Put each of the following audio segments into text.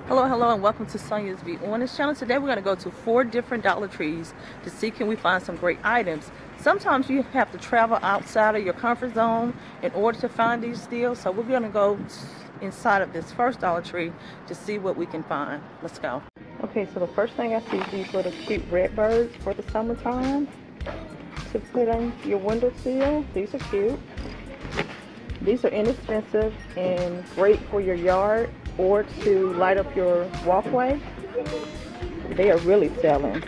Hello, and welcome to Sonyabeonit channel. Today we're going to go to 4 different Dollar Trees to see can we find some great items. Sometimes you have to travel outside of your comfort zone in order to find these deals. So we're going to go inside of this first Dollar Tree to see what we can find. Let's go. Okay, so the first thing I see is these little cute red birds for the summertime to put on your windowsill. These are cute. These are inexpensive and great for your yard or to light up your walkway. They are really selling.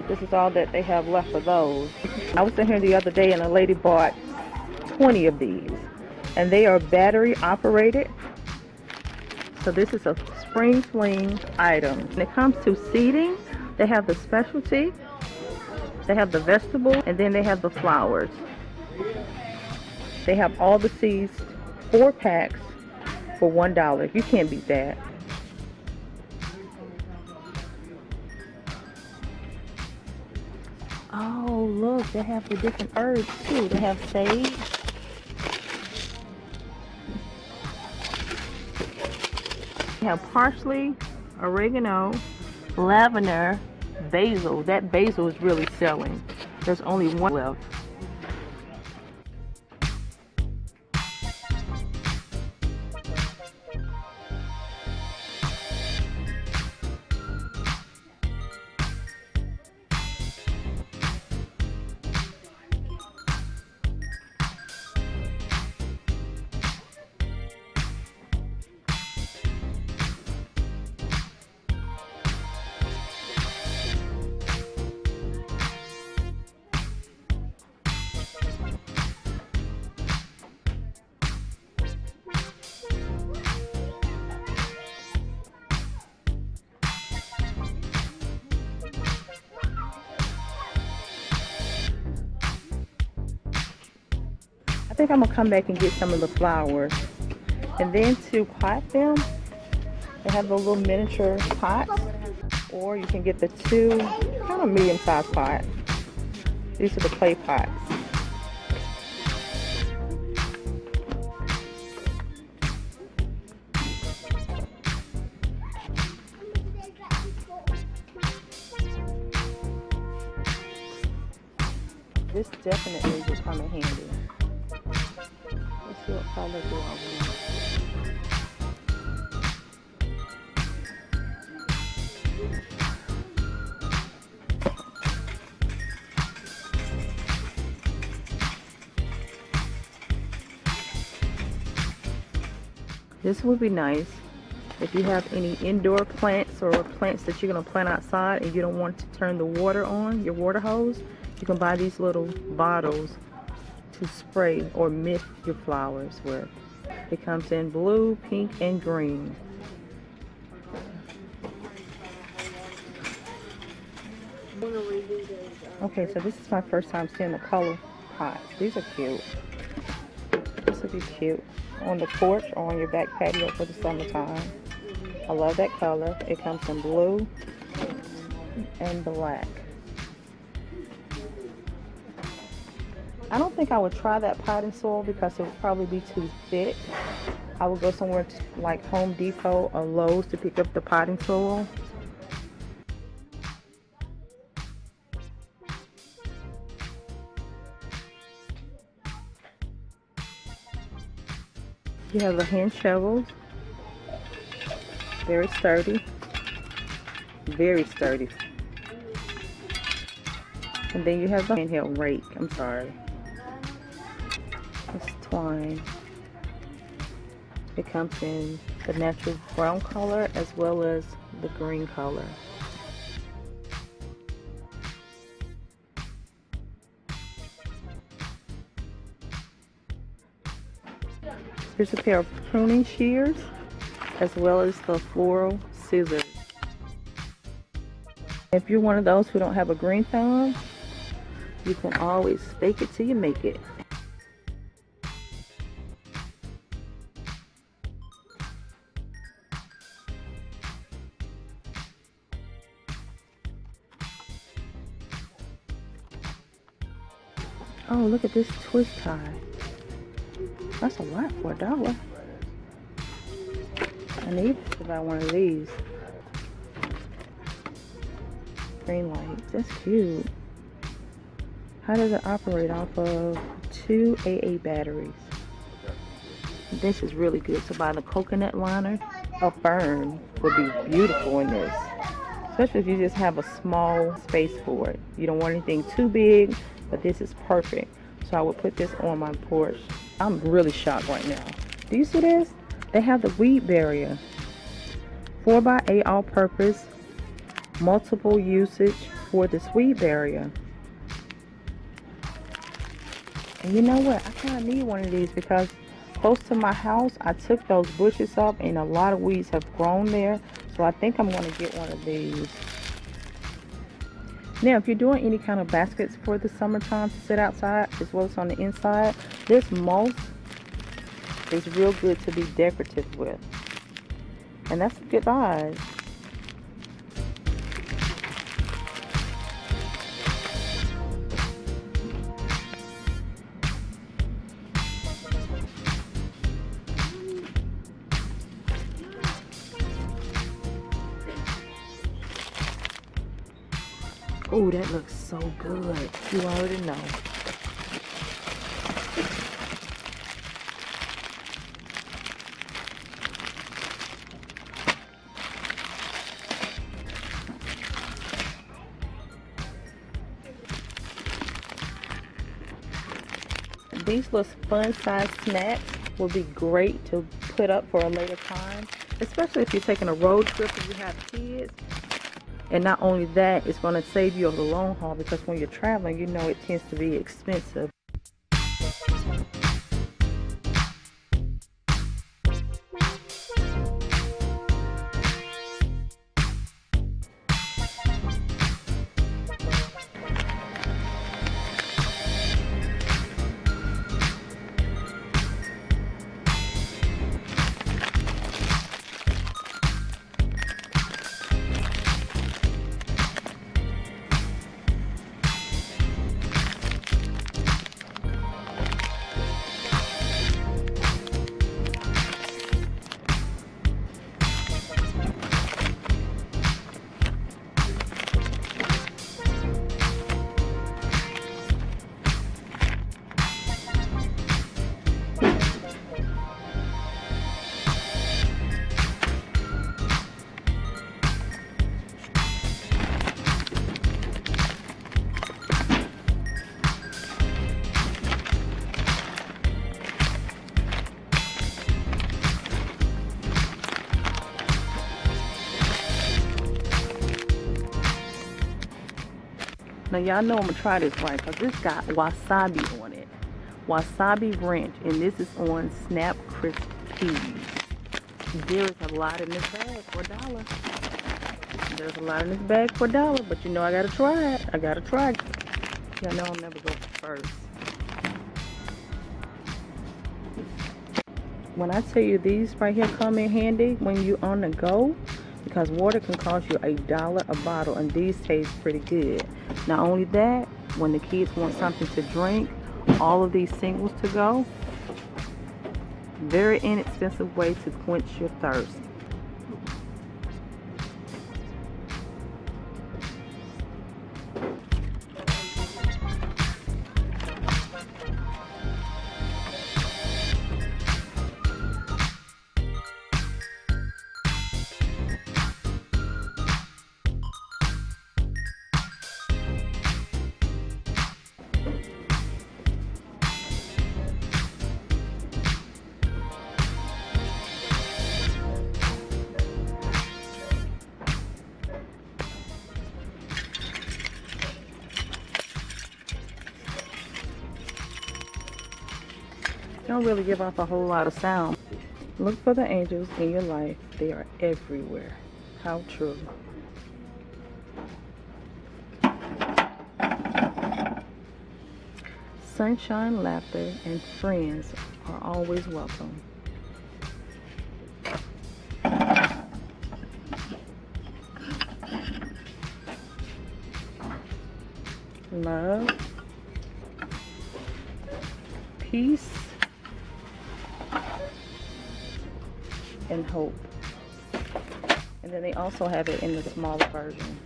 This is all that they have left of those. I was in here the other day and a lady bought 20 of these, and they are battery operated. So this is a spring fling item. When it comes to seeding, they have the specialty, they have the vegetable, and then they have the flowers. They have all the seeds, 4 packs for $1. You can't beat that. Oh, look, they have the different herbs too. They have sage. They have parsley, oregano, lavender, basil. That basil is really selling. There's only one left. I think I'm gonna come back and get some of the flowers. And then to pot them, they have the little miniature pots, or you can get the 2 kind of medium-sized pots. These are the clay pots. This definitely will come in handy. Let's see what color do I want. This would be nice if you have any indoor plants or plants that you're going to plant outside and you don't want to turn the water on, your water hose. You can buy these little bottles to spray or mist your flowers with. It comes in blue, pink, and green. Okay, so this is my first time seeing the color pots. These are cute. This would be cute on the porch or on your back patio for the summertime. I love that color. It comes in blue and black. I don't think I would try that potting soil because it would probably be too thick. I would go somewhere to, like Home Depot or Lowe's to pick up the potting soil. You have the hand shovels. Very sturdy. Very sturdy. And then you have the handheld rake. I'm sorry. It's twine. It comes in the natural brown color as well as the green color. Here's a pair of pruning shears as well as the floral scissors. If you're one of those who don't have a green thumb, you can always fake it till you make it. Oh, look at this twist tie. That's a lot for $1. I need to buy one of these. Green lights. That's cute. How does it operate? Off of 2 AA batteries. This is really good. So buy the coconut liner. A fern would be beautiful in this. Especially if you just have a small space for it. You don't want anything too big, but this is perfect. So I would put this on my porch. I'm really shocked right now. Do you see this? They have the weed barrier. 4x8 all-purpose, multiple usage for this weed barrier. And you know what? I kind of need one of these because close to my house, I took those bushes up and a lot of weeds have grown there. So I think I'm going to get one of these. Now, if you're doing any kind of baskets for the summertime to sit outside, as well as on the inside, this moss is real good to be decorative with. And that's a good size. Oh, that looks so good. You already know. These little fun-sized snacks will be great to put up for a later time, especially if you're taking a road trip and you have kids. And not only that, it's going to save you over the long haul because when you're traveling, you know it tends to be expensive. Now y'all know I'm gonna try this right because this got wasabi on it. Wasabi ranch, and this is on Snap Crisp peas. There is a lot in this bag for $1. There's a lot in this bag for $1, but you know I gotta try it. I gotta try it. Y'all know I'll never go first. When I tell you these right here come in handy when you on the go, because water can cost you $1 a bottle, and these taste pretty good. Not only that, when the kids want something to drink, all of these singles to go. Very inexpensive way to quench your thirst. Don't really give off a whole lot of sound. Look for the angels in your life. They are everywhere. How true. Sunshine, laughter, and friends are always welcome. Love, peace, and hope. And then they also have it in the smaller version.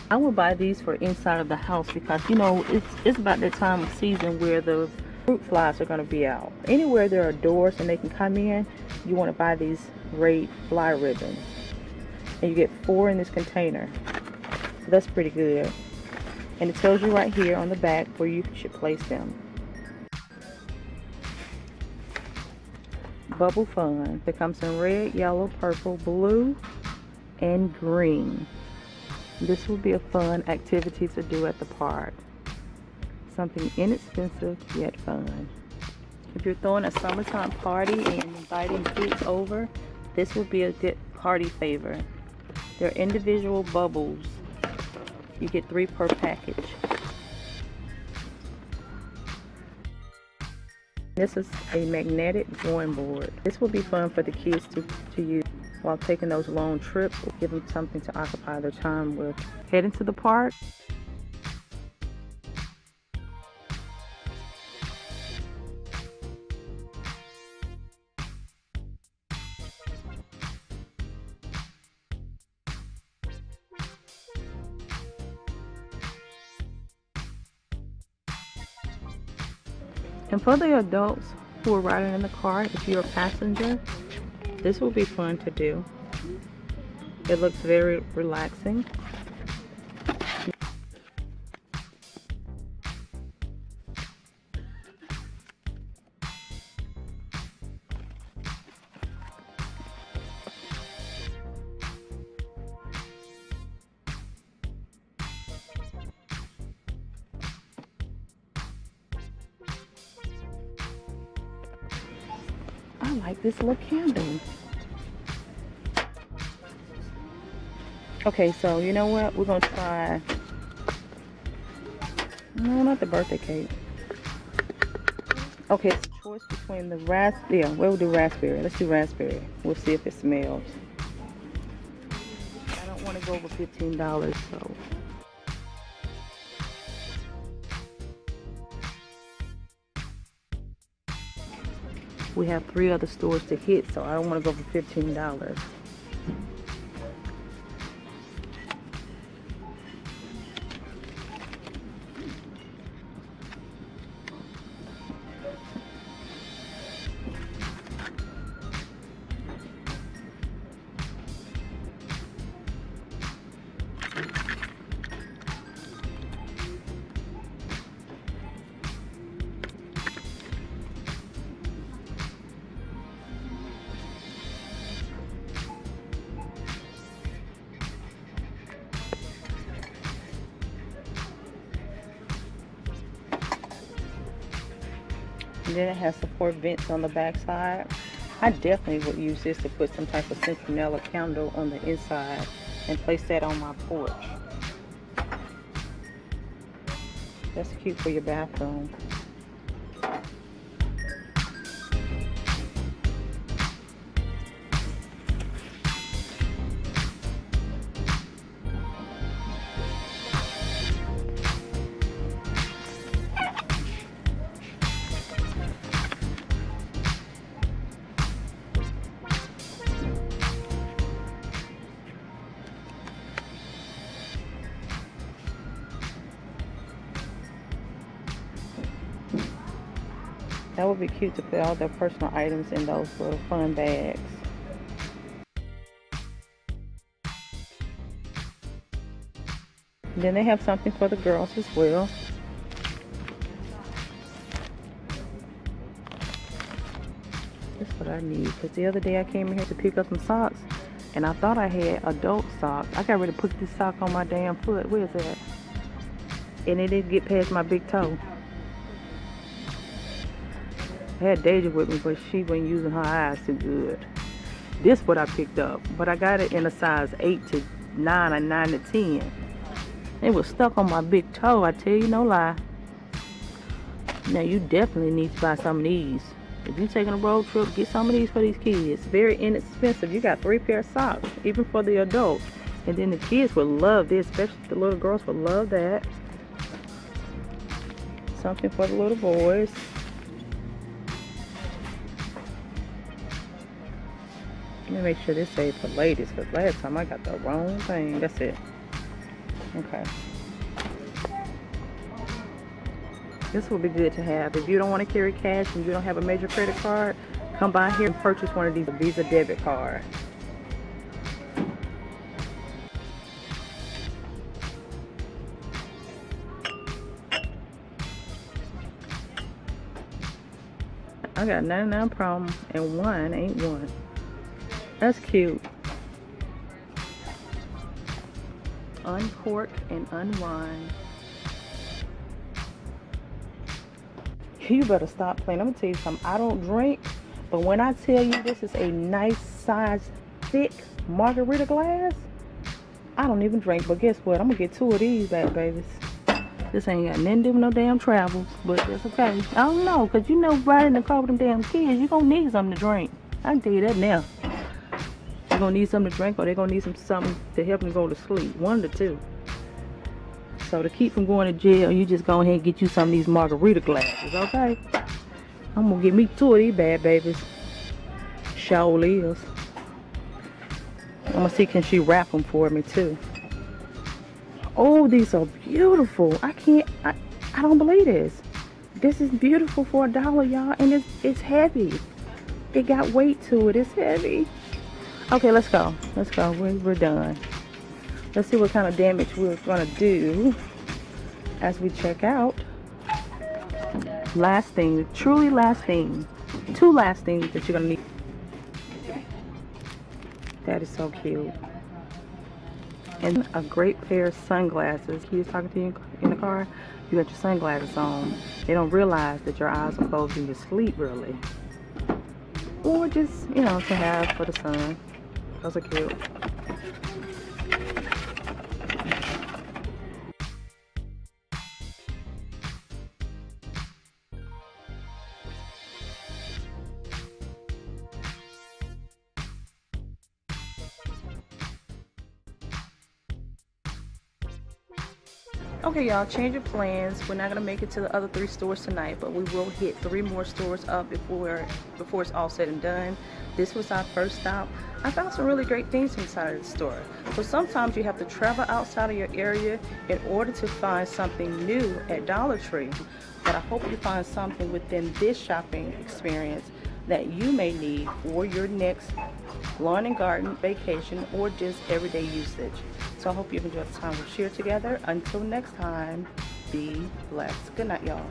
I would buy these for inside of the house because, you know, it's about that time of season where the fruit flies are going to be out. Anywhere there are doors and they can come in, you want to buy these great fly ribbons. And you get 4 in this container. So that's pretty good. And it tells you right here on the back where you should place them. Bubble Fun. It comes in red, yellow, purple, blue, and green. This will be a fun activity to do at the park. Something inexpensive yet fun. If you're throwing a summertime party and inviting kids over, this would be a good party favor. They're individual bubbles. You get 3 per package. This is a magnetic drawing board. This will be fun for the kids to use while taking those long trips. Give them something to occupy their time with. Heading to the park. And for the adults who are riding in the car, if you're a passenger, this will be fun to do. It looks very relaxing. I like this little candle. Okay, so you know what? We're gonna try. No, not the birthday cake. Okay, it's a choice between the raspberry. Yeah, we'll do raspberry. Let's do raspberry. We'll see if it smells. I don't want to go over $15, so. We have 3 other stores to hit, so I don't want to go for $15. And then it has support vents on the back side. I definitely would use this to put some type of Centinela candle on the inside and place that on my porch. That's cute for your bathroom. That would be cute to put all their personal items in those little fun bags. Then they have something for the girls as well. That's what I need, because the other day I came in here to pick up some socks and I thought I had adult socks. I got ready to put this sock on my damn foot. Where is that? And it didn't get past my big toe. I had Deja with me, but she wasn't using her eyes too good. This what I picked up, but I got it in a size 8 to 9 or 9 to 10. It was stuck on my big toe, I tell you, no lie. Now you definitely need to buy some of these. If you're taking a road trip, get some of these for these kids. Very inexpensive. You got 3 pair of socks, even for the adults. And then the kids would love this, especially the little girls would love that. Something for the little boys. Let me make sure this saves for ladies, because last time I got the wrong thing. That's it. Okay. This will be good to have. If you don't want to carry cash and you don't have a major credit card, come by here and purchase one of these Visa debit cards. I got 99 problems and one ain't one. That's cute. Uncork and unwind. You better stop playing. I'm gonna tell you something. I don't drink, but when I tell you this is a nice size, thick margarita glass, I don't even drink. But guess what? I'm gonna get 2 of these bad babies. This ain't got nothing to do with no damn travels, but that's okay. I don't know, cause you know, riding in the car with them damn kids, you gonna need something to drink. I can tell you that now. You're gonna need something to drink, or they're gonna need something to help them go to sleep. One of the two. So to keep from going to jail, you just go ahead and get you some of these margarita glasses, okay? I'm gonna get me 2 of these bad babies. Surely is. I'm gonna see, can she wrap them for me too? Oh, these are beautiful. I don't believe this. This is beautiful for $1, y'all, and it's heavy. It got weight to it. It's heavy. Okay, let's go. Let's go. We're done. Let's see what kind of damage we're gonna do as we check out. Last thing, truly last thing. 2 last things that you're gonna need. That is so cute. And a great pair of sunglasses. He was talking to you in the car. You got your sunglasses on. They don't realize that your eyes are closed when you sleep, really. Or just, you know, to have for the sun. Those are cute. Okay, y'all, change your plans. We're not gonna make it to the other 3 stores tonight, but we will hit 3 more stores up before it's all said and done. This was our first stop. I found some really great things inside of the store. So sometimes you have to travel outside of your area in order to find something new at Dollar Tree. But I hope you find something within this shopping experience that you may need for your next lawn and garden, vacation, or just everyday usage. So I hope you've enjoyed the time we've shared together. Until next time, be blessed. Good night, y'all.